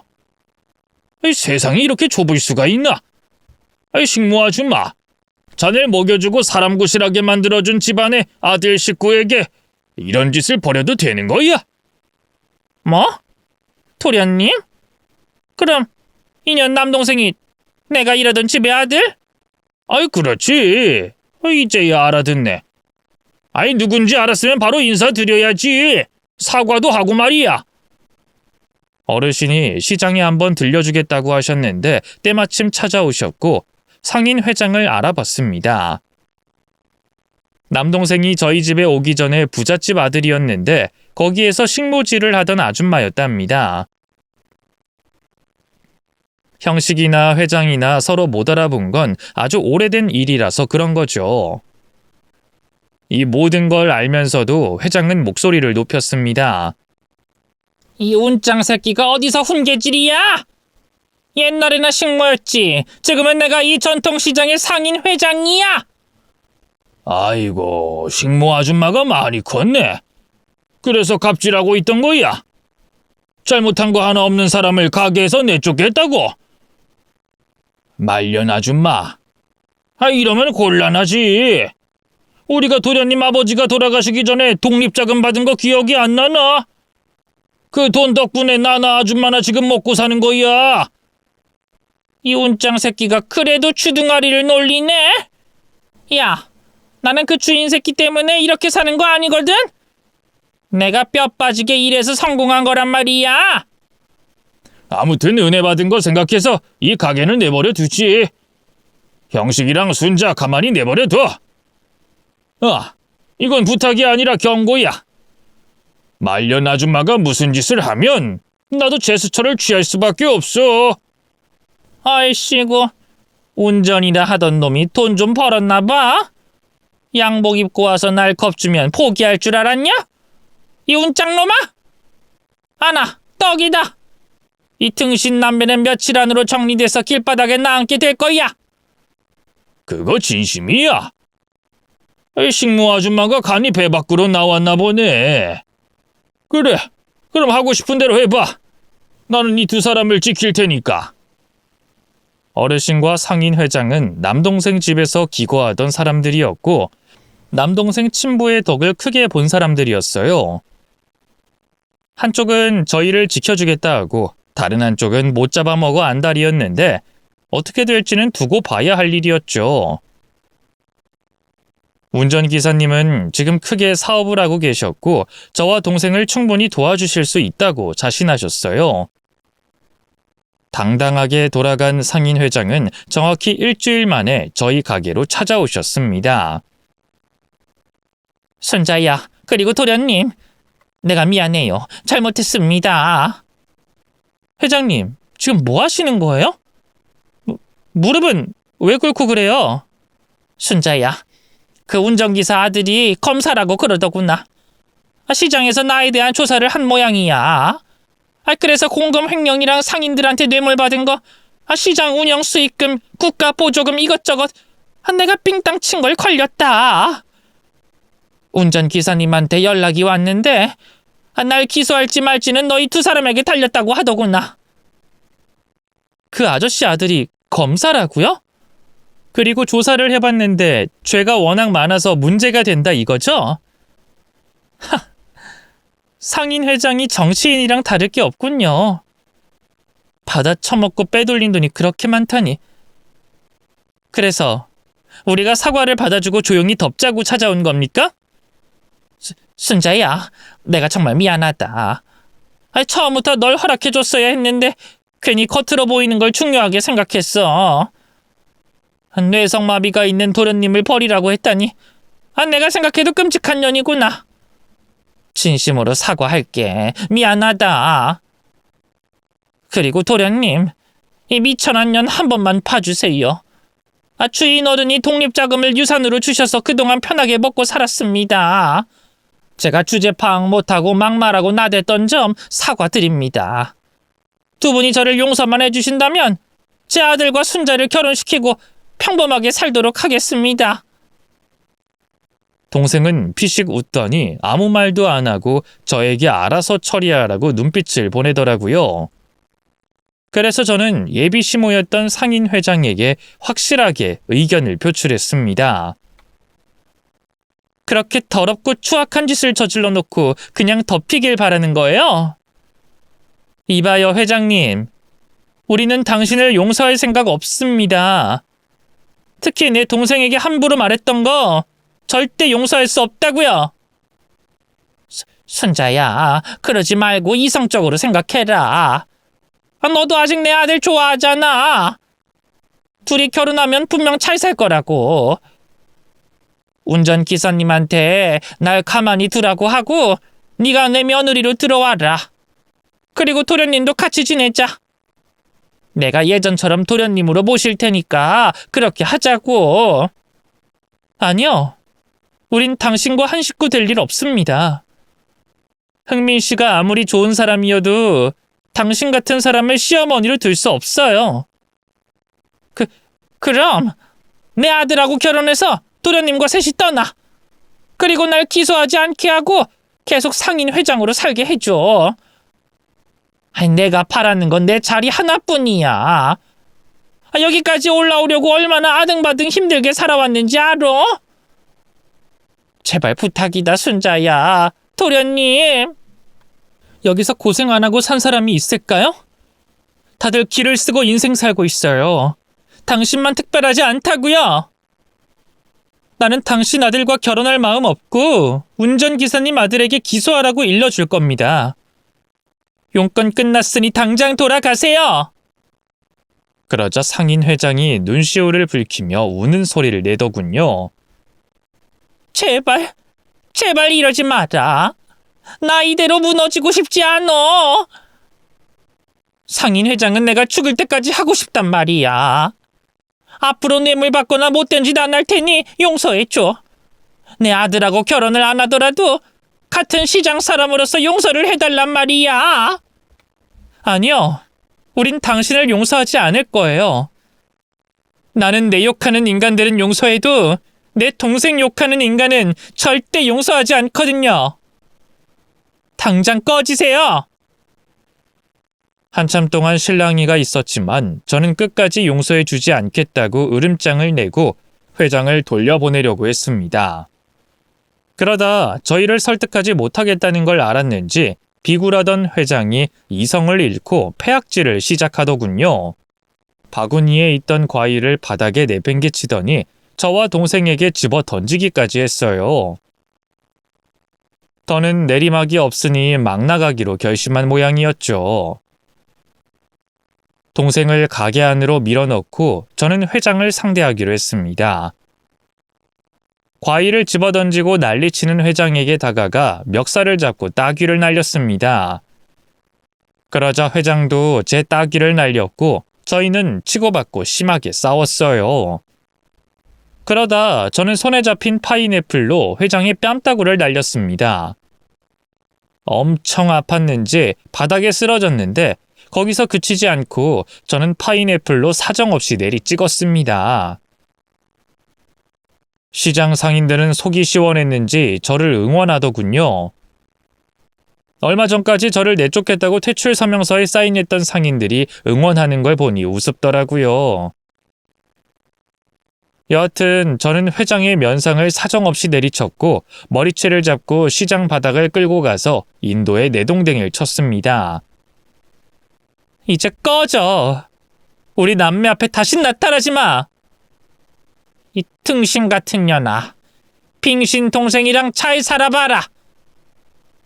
아이, 세상이 이렇게 좁을 수가 있나? 아이 식모 아줌마. 자네를 먹여주고 사람 구실하게 만들어준 집안의 아들 식구에게 이런 짓을 벌여도 되는 거야? 뭐? 도련님? 그럼 이년 남동생이 내가 일하던 집의 아들? 아이 그렇지. 이제야 알아듣네. 아이 누군지 알았으면 바로 인사드려야지. 사과도 하고 말이야. 어르신이 시장에 한번 들려주겠다고 하셨는데 때마침 찾아오셨고 상인 회장을 알아봤습니다. 남동생이 저희 집에 오기 전에 부잣집 아들이었는데 거기에서 식모질을 하던 아줌마였답니다. 형식이나 회장이나 서로 못 알아본 건 아주 오래된 일이라서 그런 거죠. 이 모든 걸 알면서도 회장은 목소리를 높였습니다. 이 운짱 새끼가 어디서 훈계질이야? 옛날에나 식모였지. 지금은 내가 이 전통시장의 상인 회장이야. 아이고, 식모 아줌마가 많이 컸네. 그래서 갑질하고 있던 거야. 잘못한 거 하나 없는 사람을 가게에서 내쫓겠다고. 말년 아줌마. 이러면 곤란하지. 우리가 도련님 아버지가 돌아가시기 전에 독립자금 받은 거 기억이 안 나나? 그 돈 덕분에 나나 아줌마나 지금 먹고 사는 거야. 이 운짱 새끼가 그래도 주둥아리를 놀리네? 야, 나는 그 주인 새끼 때문에 이렇게 사는 거 아니거든? 내가 뼈 빠지게 일해서 성공한 거란 말이야. 아무튼 은혜 받은 거 생각해서 이 가게는 내버려 두지. 형식이랑 순자 가만히 내버려 둬. 이건 부탁이 아니라 경고야. 말년 아줌마가 무슨 짓을 하면 나도 제스처를 취할 수밖에 없어. 아이씨고, 운전이나 하던 놈이 돈 좀 벌었나 봐? 양복 입고 와서 날 겁주면 포기할 줄 알았냐? 이 운짱놈아? 아나, 떡이다. 이 등신 남매는 며칠 안으로 정리돼서 길바닥에 나앉게 될 거야. 그거 진심이야? 식모 아줌마가 간이 배 밖으로 나왔나 보네. 그래, 그럼 하고 싶은 대로 해봐. 나는 이 두 사람을 지킬 테니까. 어르신과 상인 회장은 남동생 집에서 기거하던 사람들이었고 남동생 친부의 덕을 크게 본 사람들이었어요. 한쪽은 저희를 지켜주겠다 하고 다른 한쪽은 못 잡아먹어 안달이었는데 어떻게 될지는 두고 봐야 할 일이었죠. 운전기사님은 지금 크게 사업을 하고 계셨고 저와 동생을 충분히 도와주실 수 있다고 자신하셨어요. 당당하게 돌아간 상인 회장은 정확히 일주일 만에 저희 가게로 찾아오셨습니다. 순자야, 그리고 도련님, 내가 미안해요. 잘못했습니다. 회장님, 지금 뭐 하시는 거예요? 무릎은 왜 꿇고 그래요? 순자야, 그 운전기사 아들이 검사라고 그러더구나. 시장에서 나에 대한 조사를 한 모양이야. 그래서 공금 횡령이랑 상인들한테 뇌물 받은 거, 시장 운영 수익금, 국가 보조금 이것저것 내가 삥땅 친 걸 걸렸다. 운전기사님한테 연락이 왔는데 날 기소할지 말지는 너희 두 사람에게 달렸다고 하더구나. 그 아저씨 아들이 검사라고요? 그리고 조사를 해봤는데 죄가 워낙 많아서 문제가 된다 이거죠? 상인 회장이 정치인이랑 다를 게 없군요. 받아 처먹고 빼돌린 돈이 그렇게 많다니. 그래서 우리가 사과를 받아주고 조용히 덮자고 찾아온 겁니까? 순자야, 내가 정말 미안하다. 처음부터 널 허락해줬어야 했는데 괜히 겉으로 보이는 걸 중요하게 생각했어. 뇌성마비가 있는 도련님을 버리라고 했다니 내가 생각해도 끔찍한 년이구나. 진심으로 사과할게. 미안하다. 그리고 도련님, 이 미천한 년 한 번만 봐주세요. 주인 어른이 독립자금을 유산으로 주셔서 그동안 편하게 먹고 살았습니다. 제가 주제 파악 못하고 막말하고 나댔던 점 사과드립니다. 두 분이 저를 용서만 해주신다면 제 아들과 순자를 결혼시키고 평범하게 살도록 하겠습니다. 동생은 피식 웃더니 아무 말도 안 하고 저에게 알아서 처리하라고 눈빛을 보내더라고요. 그래서 저는 예비 시모였던 상인 회장에게 확실하게 의견을 표출했습니다. 그렇게 더럽고 추악한 짓을 저질러 놓고 그냥 덮이길 바라는 거예요? 이봐요, 회장님. 우리는 당신을 용서할 생각 없습니다. 특히 내 동생에게 함부로 말했던 거 절대 용서할 수 없다고요. 순자야, 그러지 말고 이성적으로 생각해라. 너도 아직 내 아들 좋아하잖아. 둘이 결혼하면 분명 잘 살 거라고. 운전기사님한테 날 가만히 두라고 하고 네가 내 며느리로 들어와라. 그리고 도련님도 같이 지내자. 내가 예전처럼 도련님으로 모실 테니까 그렇게 하자고. 아니요. 우린 당신과 한 식구 될 일 없습니다. 흥민 씨가 아무리 좋은 사람이어도 당신 같은 사람을 시어머니로 둘 수 없어요. 그럼 내 아들하고 결혼해서 도련님과 셋이 떠나. 그리고 날 기소하지 않게 하고 계속 상인 회장으로 살게 해줘. 내가 바라는 건 내 자리 하나뿐이야. 여기까지 올라오려고 얼마나 아등바등 힘들게 살아왔는지 알아? 제발 부탁이다, 순자야. 도련님. 여기서 고생 안 하고 산 사람이 있을까요? 다들 기를 쓰고 인생 살고 있어요. 당신만 특별하지 않다고요. 나는 당신 아들과 결혼할 마음 없고 운전기사님 아들에게 기소하라고 일러줄 겁니다. 용건 끝났으니 당장 돌아가세요. 그러자 상인 회장이 눈시울을 붉히며 우는 소리를 내더군요. 제발 이러지 마라. 나 이대로 무너지고 싶지 않어. 상인 회장은 내가 죽을 때까지 하고 싶단 말이야. 앞으로 뇌물 받거나 못된 짓 안 할 테니 용서해줘. 내 아들하고 결혼을 안 하더라도 같은 시장 사람으로서 용서를 해달란 말이야. 아니요. 우린 당신을 용서하지 않을 거예요. 나는 내 욕하는 인간들은 용서해도 내 동생 욕하는 인간은 절대 용서하지 않거든요. 당장 꺼지세요. 한참 동안 실랑이가 있었지만 저는 끝까지 용서해주지 않겠다고 으름장을 내고 회장을 돌려보내려고 했습니다. 그러다 저희를 설득하지 못하겠다는 걸 알았는지 비굴하던 회장이 이성을 잃고 패악질을 시작하더군요. 바구니에 있던 과일을 바닥에 내팽개치더니 저와 동생에게 집어 던지기까지 했어요. 더는 내리막이 없으니 막 나가기로 결심한 모양이었죠. 동생을 가게 안으로 밀어넣고 저는 회장을 상대하기로 했습니다. 과일을 집어던지고 난리치는 회장에게 다가가 멱살을 잡고 따귀를 날렸습니다. 그러자 회장도 제 따귀를 날렸고 저희는 치고받고 심하게 싸웠어요. 그러다 저는 손에 잡힌 파인애플로 회장의 뺨따구를 날렸습니다. 엄청 아팠는지 바닥에 쓰러졌는데 거기서 그치지 않고 저는 파인애플로 사정없이 내리 찍었습니다. 시장 상인들은 속이 시원했는지 저를 응원하더군요. 얼마 전까지 저를 내쫓겠다고 퇴출 서명서에 사인했던 상인들이 응원하는 걸 보니 우습더라고요. 여하튼 저는 회장의 면상을 사정없이 내리쳤고 머리채를 잡고 시장 바닥을 끌고 가서 인도에 내동댕이를 쳤습니다. 이제 꺼져. 우리 남매 앞에 다신 나타나지 마. 이 등신 같은 년아. 빙신 동생이랑 잘 살아봐라.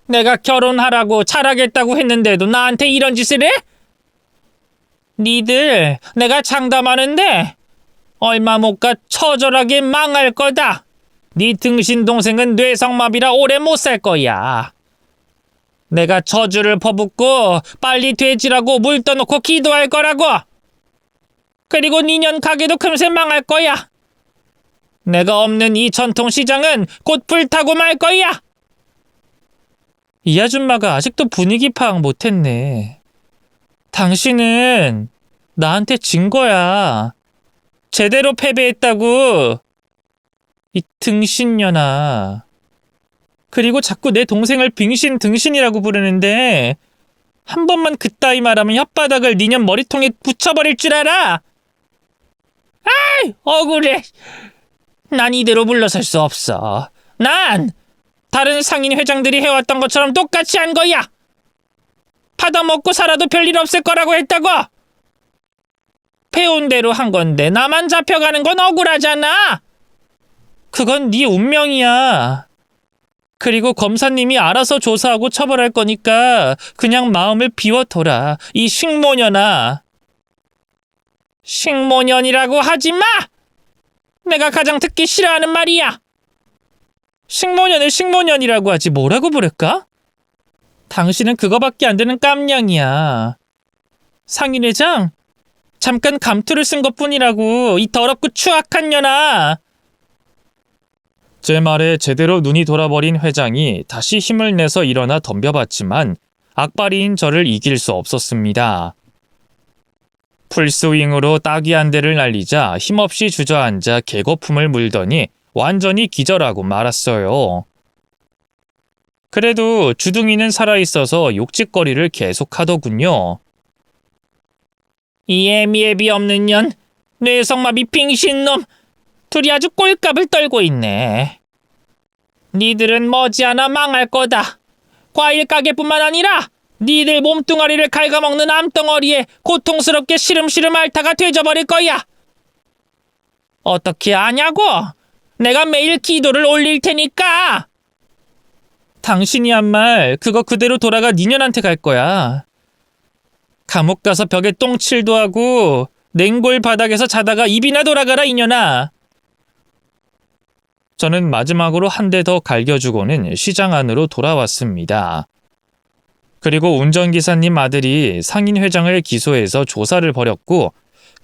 내가 결혼하라고 잘하겠다고 했는데도 나한테 이런 짓을 해? 니들 내가 장담하는데 얼마 못 가 처절하게 망할 거다. 네 등신 동생은 뇌성마비라 오래 못 살 거야. 내가 저주를 퍼붓고 빨리 돼지라고 물 떠놓고 기도할 거라고. 그리고 니년 가게도 금세 망할 거야. 내가 없는 이 전통시장은 곧 불타고 말 거야. 이 아줌마가 아직도 분위기 파악 못했네. 당신은 나한테 진 거야. 제대로 패배했다고. 이 등신년아. 그리고 자꾸 내 동생을 빙신 등신이라고 부르는데 한 번만 그따위 말하면 혓바닥을 니년 머리통에 붙여버릴 줄 알아. 아이, 억울해. 난 이대로 물러설 수 없어. 난 다른 상인 회장들이 해왔던 것처럼 똑같이 한 거야. 받아먹고 살아도 별일 없을 거라고 했다고. 배운 대로 한 건데 나만 잡혀가는 건 억울하잖아. 그건 네 운명이야. 그리고 검사님이 알아서 조사하고 처벌할 거니까 그냥 마음을 비워둬라. 이 식모년아. 식모년이라고 하지 마! 내가 가장 듣기 싫어하는 말이야. 식모년을 식모년이라고 하지 뭐라고 부를까? 당신은 그거밖에 안 되는 깜냥이야. 상인회장, 잠깐 감투를 쓴 것뿐이라고, 이 더럽고 추악한 년아. 제 말에 제대로 눈이 돌아버린 회장이 다시 힘을 내서 일어나 덤벼봤지만 악바리인 저를 이길 수 없었습니다. 풀스윙으로 따귀 한 대를 날리자 힘없이 주저앉아 개거품을 물더니 완전히 기절하고 말았어요. 그래도 주둥이는 살아있어서 욕짓거리를 계속하더군요. 이 애미애비 없는 년, 뇌성마비 빙신놈, 둘이 아주 꼴값을 떨고 있네. 니들은 머지않아 망할 거다. 과일 가게뿐만 아니라 니들 몸뚱아리를 갉아먹는 암덩어리에 고통스럽게 시름시름 앓다가 되져버릴 거야. 어떻게 아냐고? 내가 매일 기도를 올릴 테니까. 당신이 한 말 그거 그대로 돌아가 니년한테 갈 거야. 감옥 가서 벽에 똥칠도 하고 냉골 바닥에서 자다가 입이나 돌아가라 이년아. 저는 마지막으로 한 대 더 갈겨주고는 시장 안으로 돌아왔습니다. 그리고 운전기사님 아들이 상인회장을 기소해서 조사를 벌였고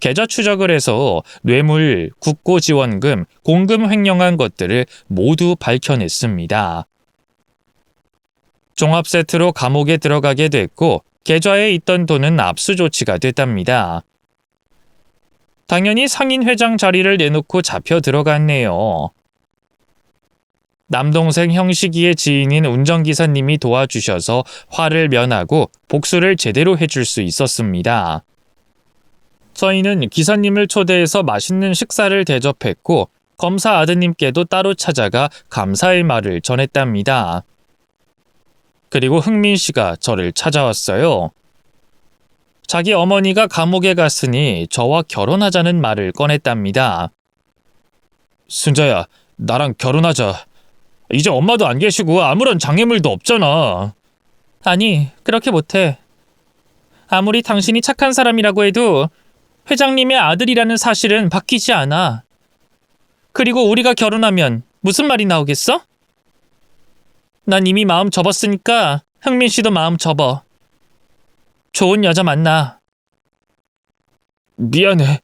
계좌 추적을 해서 뇌물, 국고지원금, 공금 횡령한 것들을 모두 밝혀냈습니다. 종합세트로 감옥에 들어가게 됐고 계좌에 있던 돈은 압수 조치가 됐답니다. 당연히 상인회장 자리를 내놓고 잡혀 들어갔네요. 남동생 형식이의 지인인 운전기사님이 도와주셔서 화를 면하고 복수를 제대로 해줄 수 있었습니다. 저희는 기사님을 초대해서 맛있는 식사를 대접했고 검사 아드님께도 따로 찾아가 감사의 말을 전했답니다. 그리고 흥민 씨가 저를 찾아왔어요. 자기 어머니가 감옥에 갔으니 저와 결혼하자는 말을 꺼냈답니다. 순자야, 나랑 결혼하자. 이제 엄마도 안 계시고 아무런 장애물도 없잖아. 아니, 그렇게 못해. 아무리 당신이 착한 사람이라고 해도 회장님의 아들이라는 사실은 바뀌지 않아. 그리고 우리가 결혼하면 무슨 말이 나오겠어? 난 이미 마음 접었으니까 흥민 씨도 마음 접어. 좋은 여자 만나. 미안해.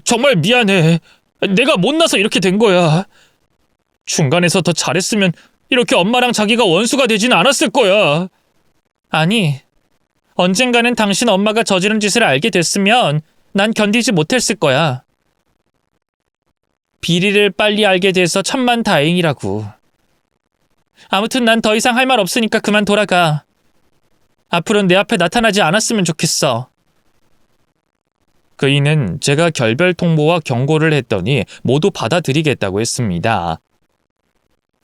정말 미안해. 내가 못나서 이렇게 된 거야. 중간에서 더 잘했으면 이렇게 엄마랑 자기가 원수가 되진 않았을 거야. 아니, 언젠가는 당신 엄마가 저지른 짓을 알게 됐으면 난 견디지 못했을 거야. 비리를 빨리 알게 돼서 천만 다행이라고. 아무튼 난 더 이상 할 말 없으니까 그만 돌아가. 앞으로는 내 앞에 나타나지 않았으면 좋겠어. 그이는 제가 결별 통보와 경고를 했더니 모두 받아들이겠다고 했습니다.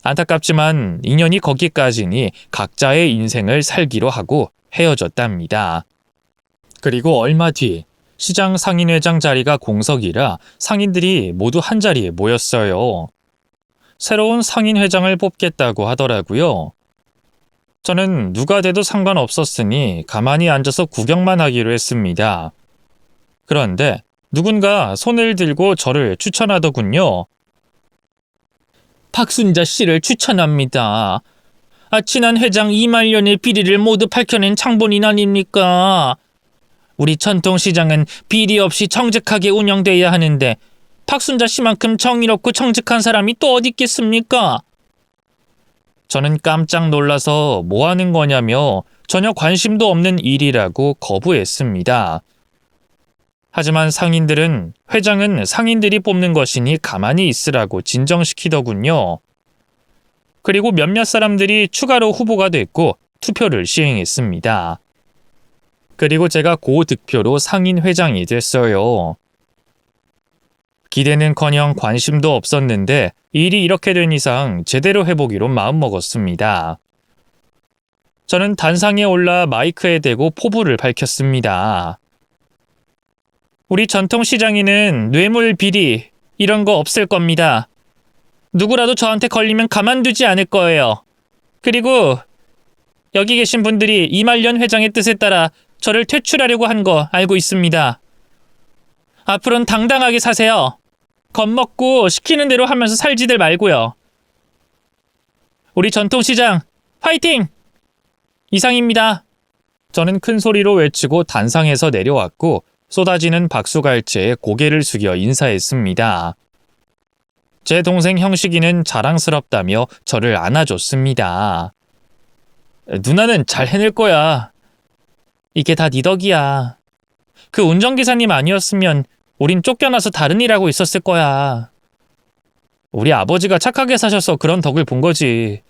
안타깝지만 인연이 거기까지니 각자의 인생을 살기로 하고 헤어졌답니다. 그리고 얼마 뒤 시장 상인회장 자리가 공석이라 상인들이 모두 한자리에 모였어요. 새로운 상인회장을 뽑겠다고 하더라고요. 저는 누가 돼도 상관없었으니 가만히 앉아서 구경만 하기로 했습니다. 그런데 누군가 손을 들고 저를 추천하더군요. 박순자 씨를 추천합니다. 친한 회장 이말년의 비리를 모두 밝혀낸 장본인 아닙니까? 우리 전통시장은 비리 없이 정직하게 운영돼야 하는데 박순자 씨만큼 정의롭고 정직한 사람이 또 어디 있겠습니까? 저는 깜짝 놀라서 뭐 하는 거냐며 전혀 관심도 없는 일이라고 거부했습니다. 하지만 상인들은 회장은 상인들이 뽑는 것이니 가만히 있으라고 진정시키더군요. 그리고 몇몇 사람들이 추가로 후보가 됐고 투표를 시행했습니다. 그리고 제가 고득표로 상인 회장이 됐어요. 기대는커녕 관심도 없었는데 일이 이렇게 된 이상 제대로 해보기로 마음먹었습니다. 저는 단상에 올라 마이크에 대고 포부를 밝혔습니다. 우리 전통시장에는 뇌물 비리 이런 거 없을 겁니다. 누구라도 저한테 걸리면 가만두지 않을 거예요. 그리고 여기 계신 분들이 이말년 회장의 뜻에 따라 저를 퇴출하려고 한 거 알고 있습니다. 앞으로는 당당하게 사세요. 겁먹고 시키는 대로 하면서 살지들 말고요. 우리 전통시장 화이팅! 이상입니다. 저는 큰 소리로 외치고 단상에서 내려왔고 쏟아지는 박수갈채에 고개를 숙여 인사했습니다. 제 동생 형식이는 자랑스럽다며 저를 안아줬습니다. 누나는 잘 해낼 거야. 이게 다 네 덕이야. 그 운전기사님 아니었으면 우린 쫓겨나서 다른 일 하고 있었을 거야. 우리 아버지가 착하게 사셔서 그런 덕을 본 거지.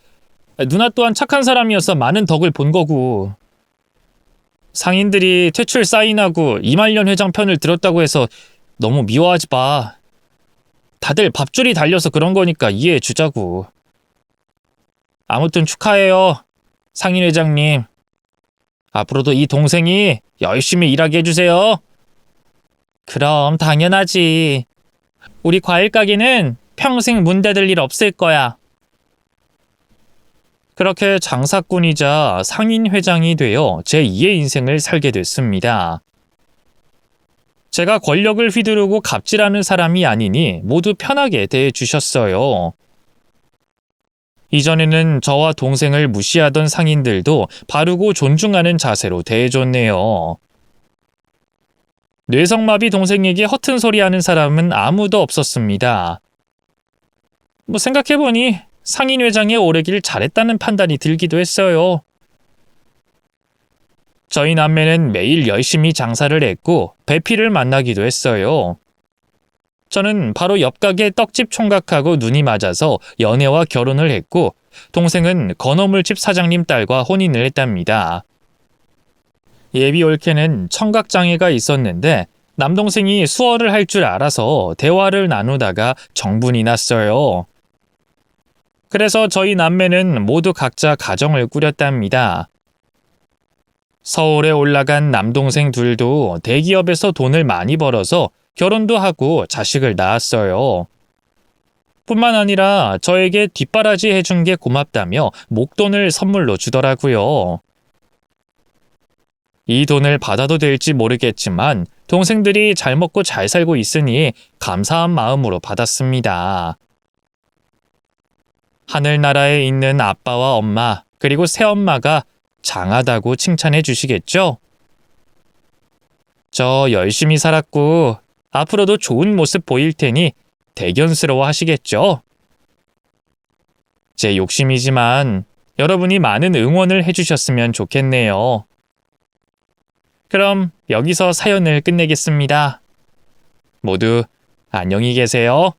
누나 또한 착한 사람이어서 많은 덕을 본 거고. 상인들이 퇴출 사인하고 이말년 회장 편을 들었다고 해서 너무 미워하지 마. 다들 밥줄이 달려서 그런 거니까 이해해 주자고. 아무튼 축하해요, 상인 회장님. 앞으로도 이 동생이 열심히 일하게 해주세요. 그럼 당연하지. 우리 과일 가게는 평생 문 닫을 일 없을 거야. 그렇게 장사꾼이자 상인 회장이 되어 제2의 인생을 살게 됐습니다. 제가 권력을 휘두르고 갑질하는 사람이 아니니 모두 편하게 대해주셨어요. 이전에는 저와 동생을 무시하던 상인들도 바르고 존중하는 자세로 대해줬네요. 뇌성마비 동생에게 허튼 소리 하는 사람은 아무도 없었습니다. 생각해보니 상인 회장에 오르길 잘했다는 판단이 들기도 했어요. 저희 남매는 매일 열심히 장사를 했고 배필을 만나기도 했어요. 저는 바로 옆 가게 떡집 총각하고 눈이 맞아서 연애와 결혼을 했고 동생은 건어물집 사장님 딸과 혼인을 했답니다. 예비 올케는 청각장애가 있었는데 남동생이 수어를 할 줄 알아서 대화를 나누다가 정분이 났어요. 그래서 저희 남매는 모두 각자 가정을 꾸렸답니다. 서울에 올라간 남동생 둘도 대기업에서 돈을 많이 벌어서 결혼도 하고 자식을 낳았어요. 뿐만 아니라 저에게 뒷바라지 해준 게 고맙다며 목돈을 선물로 주더라고요. 이 돈을 받아도 될지 모르겠지만 동생들이 잘 먹고 잘 살고 있으니 감사한 마음으로 받았습니다. 하늘나라에 있는 아빠와 엄마 그리고 새엄마가 장하다고 칭찬해 주시겠죠? 저 열심히 살았고 앞으로도 좋은 모습 보일 테니 대견스러워 하시겠죠? 제 욕심이지만 여러분이 많은 응원을 해주셨으면 좋겠네요. 그럼 여기서 사연을 끝내겠습니다. 모두 안녕히 계세요.